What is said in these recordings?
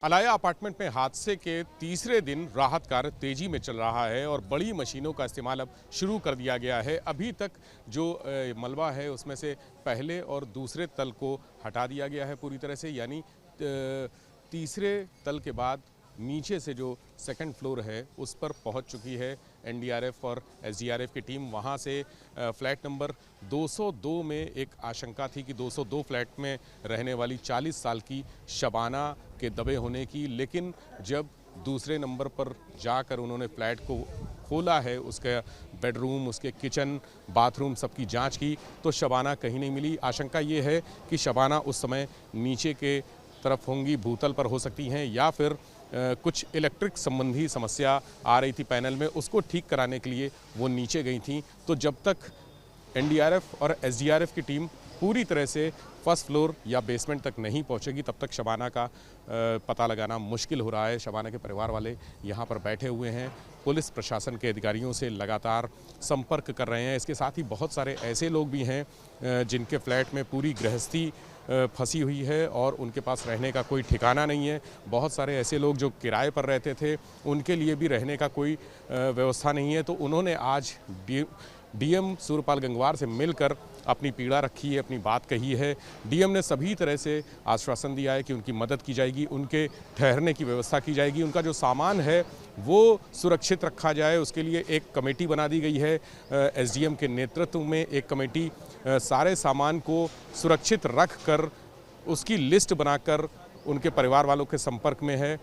Alaya apartment में हादसे के तीसरे दिन राहत कार्य तेजी में चल रहा है और बड़ी मशीनों का इस्तेमाल अब शुरू कर दिया गया है। अभी तक जो मलबा है उसमें से पहले और दूसरे तल को हटा दिया गया है पूरी तरह से, यानी तीसरे तल के बाद नीचे से जो सेकंड फ्लोर है उस पर पहुंच चुकी है एनडीआरएफ और एसडीआरएफ की टीम। वहां से फ्लैट नंबर 202 में एक आशंका थी कि 202 फ्लैट में रहने वाली 40 साल की शबाना के दबे होने की, लेकिन जब दूसरे नंबर पर जाकर उन्होंने फ्लैट को खोला है, उसका बेडरूम, उसके किचन, बाथरूम सबकी जांच की तो शबाना कहीं नहीं मिली। आशंका ये है कि शबाना उस समय नीचे के तरफ होंगी, भूतल पर हो सकती हैं, या फिर कुछ इलेक्ट्रिक संबंधी समस्या आ रही थी पैनल में, उसको ठीक कराने के लिए वो नीचे गई थी। तो जब तक एनडीआरएफ और एसडीआरएफ की टीम पूरी तरह से फर्स्ट फ्लोर या बेसमेंट तक नहीं पहुंचेगी तब तक शबाना का पता लगाना मुश्किल हो रहा है। शबाना के परिवार वाले यहाँ पर बैठे हुए हैं, पुलिस प्रशासन के अधिकारियों से लगातार संपर्क कर रहे हैं। इसके साथ ही बहुत सारे ऐसे लोग भी हैं जिनके फ्लैट में पूरी गृहस्थी फंसी हुई है और उनके पास रहने का कोई ठिकाना नहीं है। बहुत सारे ऐसे लोग जो किराए पर रहते थे उनके लिए भी रहने का कोई व्यवस्था नहीं है। तो उन्होंने आज डीएम सूर्यपाल गंगवार से मिलकर अपनी पीड़ा रखी है, अपनी बात कही है। डीएम ने सभी तरह से आश्वासन दिया है कि उनकी मदद की जाएगी, उनके ठहरने की व्यवस्था की जाएगी, उनका जो सामान है वो सुरक्षित रखा जाए, उसके लिए एक कमेटी बना दी गई है। एसडीएम के नेतृत्व में एक कमेटी सारे सामान को सुरक्षित रख कर उसकी लिस्ट बनाकर उनके परिवार वालों के संपर्क में है।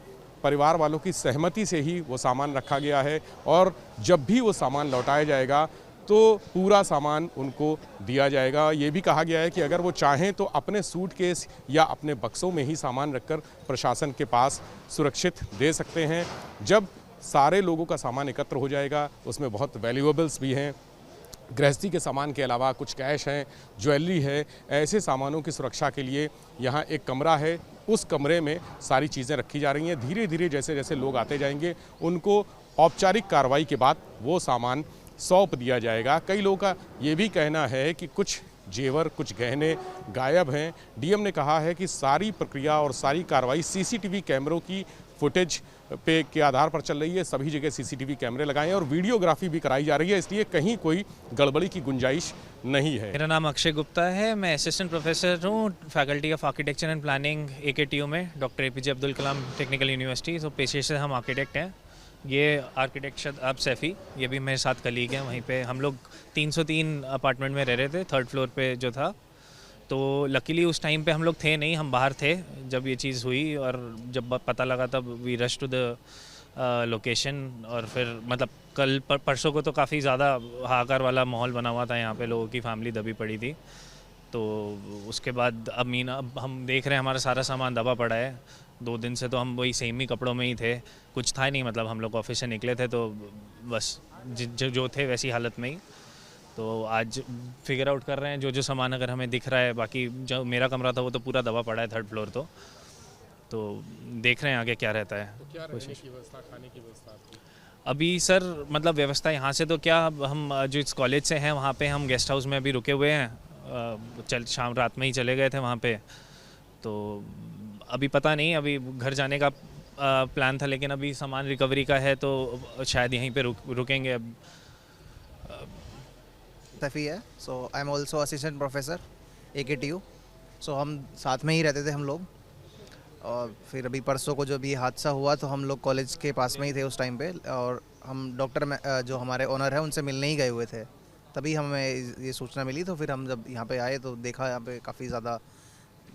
परिवार वालों की सहमति से ही वो सामान रखा गया है और जब भी वो सामान लौटाया जाएगा तो पूरा सामान उनको दिया जाएगा। ये भी कहा गया है कि अगर वो चाहें तो अपने सूटकेस या अपने बक्सों में ही सामान रखकर प्रशासन के पास सुरक्षित दे सकते हैं। जब सारे लोगों का सामान एकत्र हो जाएगा, उसमें बहुत वैल्यूएबल्स भी हैं, गृहस्थी के सामान के अलावा कुछ कैश हैं, ज्वेलरी है, ऐसे सामानों की सुरक्षा के लिए यहाँ एक कमरा है, उस कमरे में सारी चीज़ें रखी जा रही हैं। धीरे धीरे जैसे जैसे लोग आते जाएंगे उनको औपचारिक कार्रवाई के बाद वो सामान सौंप दिया जाएगा। कई लोगों का ये भी कहना है कि कुछ जेवर, कुछ गहने गायब हैं। डीएम ने कहा है कि सारी प्रक्रिया और सारी कार्रवाई सीसीटीवी कैमरों की फुटेज के आधार पर चल रही है। सभी जगह सीसीटीवी कैमरे लगाए हैं और वीडियोग्राफी भी कराई जा रही है, इसलिए कहीं कोई गड़बड़ी की गुंजाइश नहीं है। मेरा नाम अक्षय गुप्ता है, मैं असिस्टेंट प्रोफेसर हूँ faculty of architecture and planning AKTU में, doctor APJ Abdul Kalam technical university. तो पेशे से हम आर्किटेक्ट हैं। ये आर्किटेक्ट शदाब सैफ़ी, ये भी मेरे साथ कलीग हैं। वहीं पे हम लोग 303 अपार्टमेंट में रह रहे थे, थर्ड फ्लोर पे जो था। तो लकीली उस टाइम पे हम लोग थे नहीं, हम बाहर थे जब ये चीज़ हुई, और जब पता लगा तब we rush to the location. और फिर मतलब कल परसों को तो काफ़ी ज़्यादा हाहाकार वाला माहौल बना हुआ था, यहाँ पे लोगों की फैमिली दबी पड़ी थी। तो उसके बाद अब हम देख रहे हैं हमारा सारा सामान दबा पड़ा है। 2 दिन से तो हम वही सेम ही कपड़ों में ही थे, कुछ था नहीं, मतलब हम लोग ऑफिस से निकले थे तो बस जो थे वैसी हालत में ही। तो आज फिगर आउट कर रहे हैं जो जो सामान अगर हमें दिख रहा है। बाकी जो मेरा कमरा था वो तो पूरा दबा पड़ा है, थर्ड फ्लोर। तो देख रहे हैं आगे क्या रहता है। तो क्या रहने की व्यवस्था, खाने की व्यवस्था आपकी? अभी सर मतलब व्यवस्था यहाँ से तो क्या, हम जो इस कॉलेज से हैं वहाँ पे हम गेस्ट हाउस में अभी रुके हुए हैं। रात में ही चले गए थे वहाँ पे। तो अभी पता नहीं, अभी घर जाने का प्लान था, लेकिन अभी सामान रिकवरी का है तो शायद यहीं पे रुकेंगे अब। सफ़ी है, so I am also assistant professor AKTU. So हम साथ में ही रहते थे हम लोग। और फिर अभी परसों को जब ये हादसा हुआ तो हम लोग कॉलेज के पास में ही थे उस टाइम पे, और हम डॉक्टर में जो हमारे ओनर है उनसे मिलने ही गए हुए थे। तभी हमें ये सूचना मिली, तो फिर हम जब यहाँ पे आए तो देखा यहाँ पे काफ़ी ज़्यादा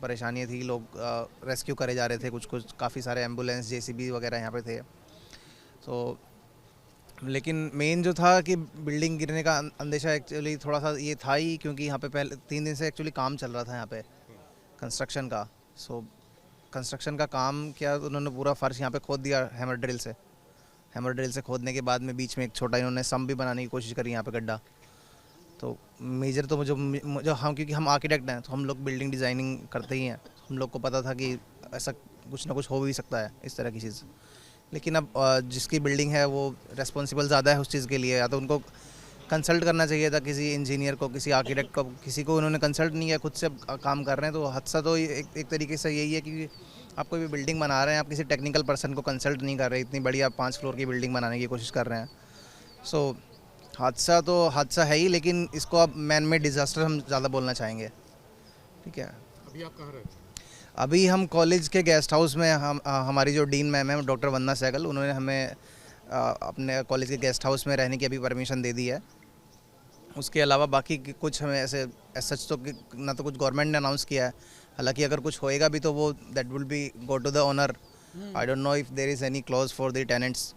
परेशानी थी। लोग रेस्क्यू करे जा रहे थे, कुछ काफ़ी सारे एम्बुलेंस, जेसीबी वगैरह यहाँ पे थे। तो लेकिन मेन जो था कि बिल्डिंग गिरने का अंदेशा एक्चुअली थोड़ा सा ये था ही, क्योंकि यहाँ पे पहले 3 दिन से एक्चुअली काम चल रहा था यहाँ पे कंस्ट्रक्शन का। सो कंस्ट्रक्शन का काम क्या, उन्होंने पूरा फर्श यहाँ पे खोद दिया हैमर ड्रिल से। हैमर ड्रिल से खोदने के बाद में बीच में एक छोटा इन्होंने सम भी बनाने की कोशिश करी यहाँ पे, गड्ढा। तो मेजर तो मुझे हम, क्योंकि हम आर्किटेक्ट हैं तो हम लोग बिल्डिंग डिज़ाइनिंग करते ही हैं, हम लोग को पता था कि ऐसा कुछ ना कुछ हो भी सकता है इस तरह की चीज़। लेकिन अब जिसकी बिल्डिंग है वो रेस्पॉन्सिबल ज़्यादा है उस चीज़ के लिए, या तो उनको कंसल्ट करना चाहिए था किसी इंजीनियर को, किसी आर्किटेक्ट को। किसी को उन्होंने कंसल्ट नहीं किया, खुद से काम कर रहे हैं। तो हादसा तो एक तरीके से यही है कि आप कोई भी बिल्डिंग बना रहे हैं, आप किसी टेक्निकल पर्सन को कंसल्ट नहीं कर रहे, इतनी बड़ी आप 5 फ्लोर की बिल्डिंग बनाने की कोशिश कर रहे हैं। सो हादसा तो हादसा है ही, लेकिन इसको अब मैन मेड डिज़ास्टर हम ज़्यादा बोलना चाहेंगे। ठीक है। अभी आप कहाँ रहते हैं? अभी हम कॉलेज के गेस्ट हाउस में, हमारी जो डीन मैम है डॉक्टर वंदना सहगल, उन्होंने हमें अपने कॉलेज के गेस्ट हाउस में रहने की अभी परमिशन दे दी है। उसके अलावा बाकी कुछ हमें ऐसे सच तो ना तो कुछ गवर्नमेंट ने अनाउंस किया है, हालांकि अगर कुछ होएगा भी तो वो that will be go to the owner. I don't know if there is any clause for the tenants,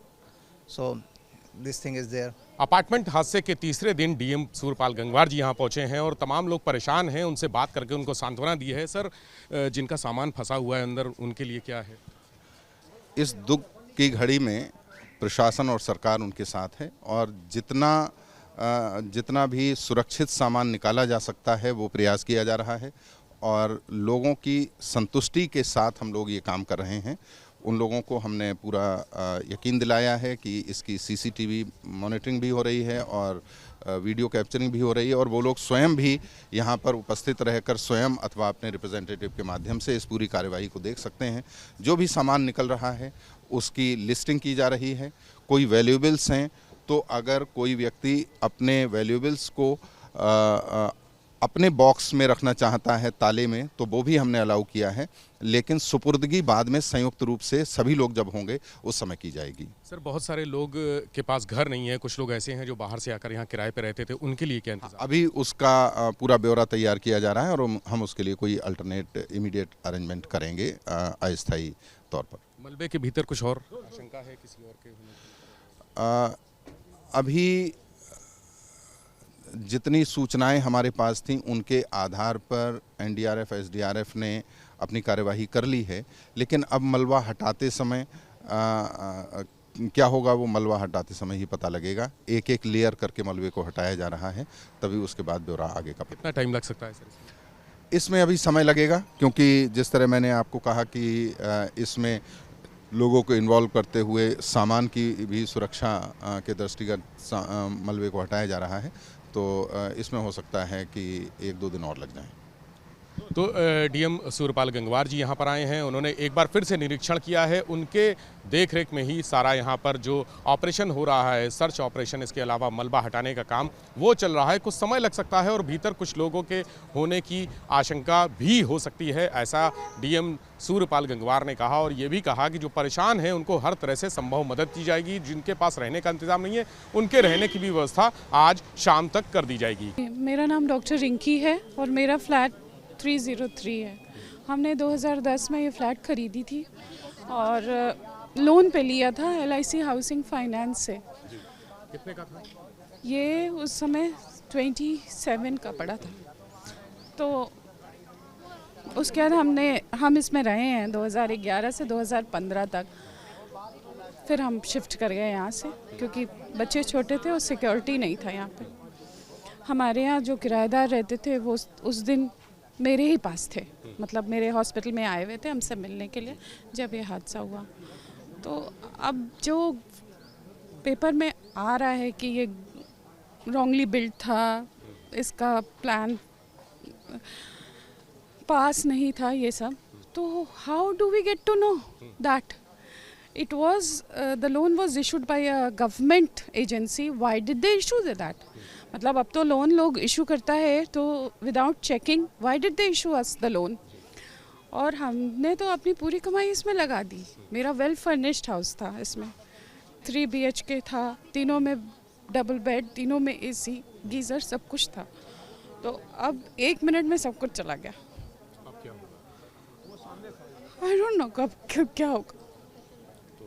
so this thing is there. Apartment हादसे के तीसरे दिन डीएम सूर्यपाल गंगवार जी यहाँ पहुँचे हैं और तमाम लोग परेशान हैं, उनसे बात करके उनको सांत्वना दी है। सर, जिनका सामान फंसा हुआ है अंदर, उनके लिए क्या है? इस दुख की घड़ी में प्रशासन और सरकार उनके साथ है और जितना भी सुरक्षित सामान निकाला जा सकता है वो प्रयास किया जा रहा है और लोगों की संतुष्टि के साथ हम लोग ये काम कर रहे हैं। उन लोगों को हमने पूरा यकीन दिलाया है कि इसकी सीसीटीवी मॉनिटरिंग भी हो रही है और वीडियो कैप्चरिंग भी हो रही है और वो लोग स्वयं भी यहाँ पर उपस्थित रहकर स्वयं अथवा अपने रिप्रेजेंटेटिव के माध्यम से इस पूरी कार्यवाही को देख सकते हैं। जो भी सामान निकल रहा है उसकी लिस्टिंग की जा रही है। कोई वैल्यूएबल्स हैं तो अगर कोई व्यक्ति अपने वैल्यूएबल्स को अपने बॉक्स में रखना चाहता है ताले में, तो वो भी हमने अलाउ किया है, लेकिन सुपुर्दगी बाद में संयुक्त रूप से सभी लोग जब होंगे उस समय की जाएगी। सर, बहुत सारे लोग के पास घर नहीं है, कुछ लोग ऐसे हैं जो बाहर से आकर यहाँ किराए पे रहते थे, उनके लिए क्या इंतजाम? अभी उसका पूरा ब्यौरा तैयार किया जा रहा है और हम उसके लिए कोई अल्टरनेट इमीडिएट अरेंजमेंट करेंगे अस्थायी तौर पर। मलबे के भीतर कुछ और आशंका है किसी और के होने की? अभी जितनी सूचनाएं हमारे पास थीं उनके आधार पर एनडीआरएफ एसडीआरएफ ने अपनी कार्यवाही कर ली है, लेकिन अब मलबा हटाते समय क्या होगा वो मलबा हटाते समय ही पता लगेगा। एक एक लेयर करके मलबे को हटाया जा रहा है, तभी उसके बाद ब्यौरा आगे का। कितना टाइम लग सकता है सर? इसमें अभी समय लगेगा, क्योंकि जिस तरह मैंने आपको कहा कि इसमें लोगों को इन्वॉल्व करते हुए सामान की भी सुरक्षा के दृष्टिगत मलबे को हटाया जा रहा है, तो इसमें हो सकता है कि 1-2 दिन और लग जाएं। तो डीएम सूर्यपाल गंगवार जी यहाँ पर आए हैं, उन्होंने एक बार फिर से निरीक्षण किया है। उनके देखरेख में ही सारा यहाँ पर जो ऑपरेशन हो रहा है, सर्च ऑपरेशन, इसके अलावा मलबा हटाने का काम वो चल रहा है। कुछ समय लग सकता है और भीतर कुछ लोगों के होने की आशंका भी हो सकती है, ऐसा डीएम सूर्यपाल गंगवार ने कहा। और ये भी कहा कि जो परेशान हैं उनको हर तरह से संभव मदद की जाएगी। जिनके पास रहने का इंतजाम नहीं है उनके रहने की भी व्यवस्था आज शाम तक कर दी जाएगी। मेरा नाम डॉक्टर रिंकी है और मेरा फ्लैट 303 है। हमने 2010 में ये फ्लैट खरीदी थी और लोन पे लिया था LIC हाउसिंग फाइनेंस से। कितने का था? ये उस समय 27 का पड़ा था। तो उसके बाद हम इसमें रहे हैं 2011 से 2015 तक। फिर हम शिफ्ट कर गए यहाँ से, क्योंकि बच्चे छोटे थे और सिक्योरिटी नहीं था यहाँ पे। हमारे यहाँ जो किराएदार रहते थे वो उस दिन मेरे ही पास थे, मतलब मेरे हॉस्पिटल में आए हुए थे हमसे मिलने के लिए जब ये हादसा हुआ। तो अब जो पेपर में आ रहा है कि ये रॉन्गली बिल्ड था, इसका प्लान पास नहीं था, ये सब, तो how do we get to know that it was the loan was issued by a government agency? Why did they issue that? मतलब अब तो लोन लोग इशू करता है तो without checking, why did they issue us the loan? और हमने तो अपनी पूरी कमाई इसमें लगा दी। मेरा वेल फर्निश्ड हाउस था, इसमें 3 BHK था, तीनों में डबल बेड, तीनों में AC, गीज़र, सब कुछ था। तो अब 1 मिनट में सब कुछ चला गया। अब क्या होगा? आई डोंट नो कब क्या होगा। तो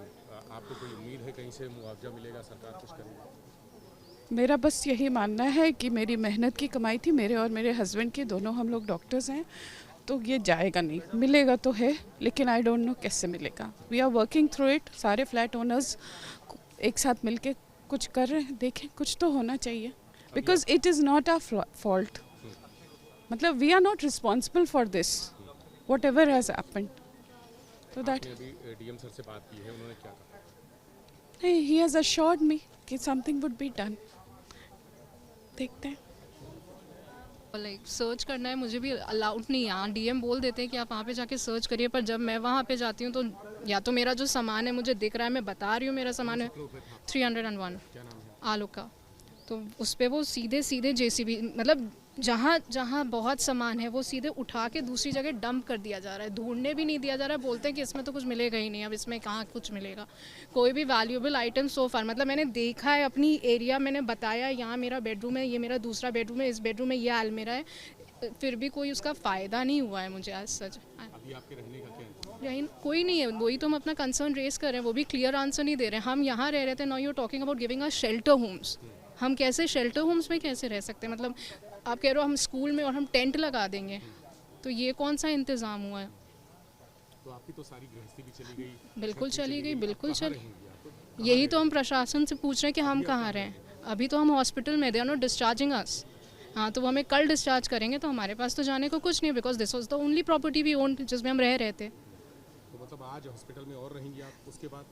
आपको कोई उम्मीद है कहीं से मुआवजा मिलेगा, सरकार कुछ करेगी? मेरा बस यही मानना है कि मेरी मेहनत की कमाई थी, मेरे और मेरे हस्बैंड की, दोनों हम लोग डॉक्टर्स हैं, तो ये जाएगा नहीं। मिलेगा तो है, लेकिन आई डोंट नो कैसे मिलेगा। We are working through it. सारे फ्लैट ओनर्स एक साथ मिलके कुछ कर रहे हैं, देखें कुछ तो होना चाहिए, because it is not our fault. मतलब we are not responsible for this, whatever has happened. तो दैट अभी डीएम सर से बात की है, उन्होंने क्या कहा? ही हैज़ अश्योर्ड मी कि समथिंग वुड बी डन। देखते हैं। लाइक सर्च करना है मुझे भी अलाउड नहीं है। यहाँ डीएम बोल देते हैं कि आप वहाँ पे जाके सर्च करिए, पर जब मैं वहाँ पे जाती हूँ तो या तो मेरा जो सामान है मुझे दिख रहा है, मैं बता रही हूँ मेरा सामान है 301 आलू का, तो उस पर वो सीधे सीधे जेसीबी मतलब जहाँ जहाँ बहुत सामान है वो सीधे उठा के दूसरी जगह डंप कर दिया जा रहा है, ढूंढने भी नहीं दिया जा रहा है। बोलते हैं कि इसमें तो कुछ मिलेगा ही नहीं, अब इसमें कहाँ कुछ मिलेगा, कोई भी वैल्यूएबल आइटम सो फार। मतलब मैंने देखा है अपनी एरिया, मैंने बताया यहाँ मेरा बेडरूम है, ये मेरा दूसरा बेडरूम है, इस बेडरूम में ये अलमीरा है, फिर भी कोई उसका फ़ायदा नहीं हुआ है मुझे आज सच। अभी आपके रहने का क्या है? यही कोई नहीं है, वही तो हम अपना कंसर्न रेस कर रहे हैं, वो भी क्लियर आंसर नहीं दे रहे हैं। हम यहाँ रह रहे थे, now you talking about giving us shelter homes. हम कैसे शेल्टर होम्स में कैसे रह सकते हैं? मतलब आप कह रहे हो हम स्कूल में और हम टेंट लगा देंगे, तो ये कौन सा इंतज़ाम हुआ है? तो आपकी तो सारी गृहस्थी भी चली गई। बिल्कुल चली गई, बिल्कुल चली। यही तो हम प्रशासन से पूछ रहे हैं कि हम कहाँ रहें। अभी तो हम हॉस्पिटल में, दे आर नॉट डिस्चार्जिंग अस। हाँ, तो वो हमें कल डिस्चार्ज करेंगे, तो हमारे पास तो जाने को कुछ नहीं, because this was the only property we own जिसमें हम रह रहे थे। तो मतलब आज हॉस्पिटल में और रहेंगी आप, उसके बाद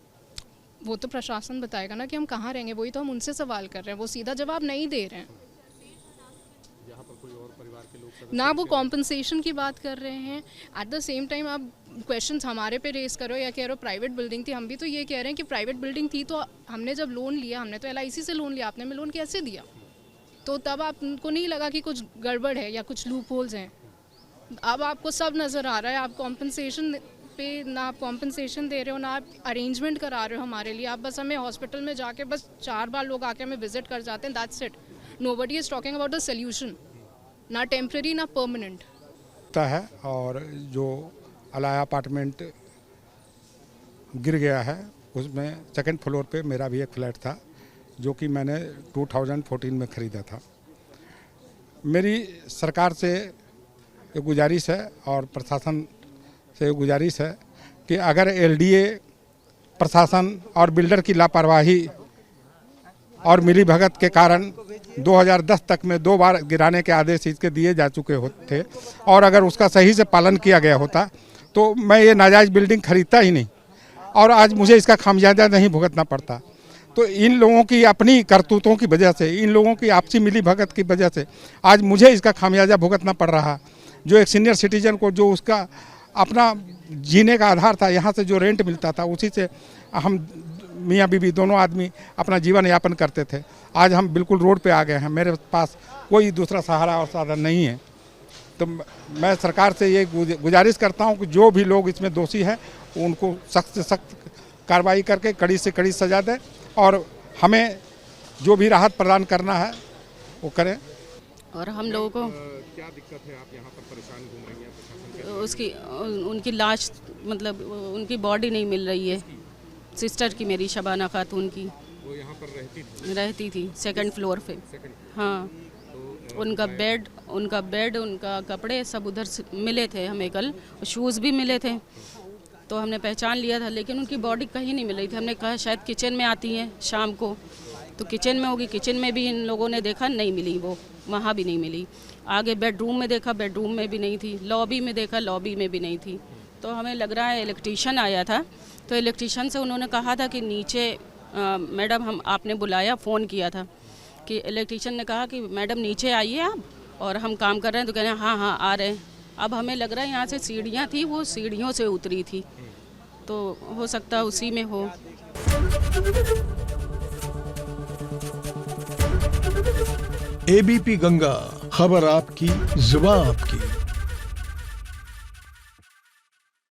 वो तो प्रशासन बताएगा ना कि हम कहाँ रहेंगे, वही तो हम उनसे सवाल कर रहे हैं, वो सीधा जवाब नहीं दे रहे हैं। यहाँ पर कोई और परिवार के लोग ना वो कॉम्पनसेशन की बात कर रहे हैं, एट द सेम टाइम आप क्वेश्चंस हमारे पे रेस करो या कह रहे हो प्राइवेट बिल्डिंग थी। हम भी तो ये कह रहे हैं कि प्राइवेट बिल्डिंग थी, तो हमने जब लोन लिया, हमने तो LIC से लोन लिया, आपने हमें लोन कैसे दिया? तो तब आपको नहीं लगा कि कुछ गड़बड़ है या कुछ लूप होल्स हैं? अब आपको सब नज़र आ रहा है। आप कॉम्पनसेशन पे ना आप कॉम्पनसेशन दे रहे हो, ना आप अरेंजमेंट करा रहे हो हमारे लिए। आप बस हमें हॉस्पिटल में जाके बस 4 बार लोग आके हमें विजिट कर जाते हैं, that's it. Nobody is talking about the solution, ना टेम्प्रेरी ना परमानेंट है। और जो अलाया अपार्टमेंट गिर गया है, उसमें सेकंड फ्लोर पे मेरा भी एक फ्लैट था, जो कि मैंने 2014 में ख़रीदा था। मेरी सरकार से एक गुजारिश है और प्रशासन से गुजारिश है कि अगर LDA प्रशासन और बिल्डर की लापरवाही और मिलीभगत के कारण 2010 तक में 2 बार गिराने के आदेश इसके दिए जा चुके होते, और अगर उसका सही से पालन किया गया होता तो मैं ये नाजायज़ बिल्डिंग खरीदता ही नहीं, और आज मुझे इसका खामियाजा नहीं भुगतना पड़ता। तो इन लोगों की अपनी करतूतों की वजह से, इन लोगों की आपसी मिलीभगत की वजह से आज मुझे इसका खामियाजा भुगतना पड़ रहा। जो एक सीनियर सिटीजन को, जो उसका अपना जीने का आधार था, यहाँ से जो रेंट मिलता था, उसी से हम मियाँ बीवी दोनों आदमी अपना जीवन यापन करते थे। आज हम बिल्कुल रोड पे आ गए हैं, मेरे पास कोई दूसरा सहारा और साधन नहीं है। तो मैं सरकार से ये गुजारिश करता हूँ कि जो भी लोग इसमें दोषी हैं उनको सख्त से सख्त कार्रवाई करके कड़ी से कड़ी सजा दें, और हमें जो भी राहत प्रदान करना है वो करें। और हम लोगों को क्या दिक्कत है? आप यहाँ पर परेशान घूम रही हैं, प्रशासन उसकी उनकी लाश, मतलब उनकी बॉडी नहीं मिल रही है। सिस्टर की, मेरी शबाना खातून की, वो यहाँ पर रहती थी सेकंड फ्लोर पे। हाँ, उनका बेड, उनका कपड़े सब उधर से मिले थे हमें कल, शूज़ भी मिले थे, तो हमने पहचान लिया था, लेकिन उनकी बॉडी कहीं नहीं मिल रही थी। हमने कहा शायद किचन में आती हैं शाम को, तो किचन में होगी। किचन में भी इन लोगों ने देखा, नहीं मिली, वो वहाँ भी नहीं मिली। आगे बेडरूम में देखा, बेडरूम में भी नहीं थी। लॉबी में देखा, लॉबी में भी नहीं थी। तो हमें लग रहा है इलेक्ट्रीशियन आया था, तो इलेक्ट्रीशियन से उन्होंने कहा था कि नीचे मैडम आपने बुलाया, फ़ोन किया था कि इलेक्ट्रीशियन ने कहा कि मैडम नीचे आइए आप, और हम काम कर रहे हैं। तो कह रहे हैं हाँ आ रहे हैं। अब हमें लग रहा है यहाँ से सीढ़ियाँ थी, वो सीढ़ियों से उतरी थी, तो हो सकता है उसी में हो। ABP गंगा, खबर आपकी, जुबान आपकी।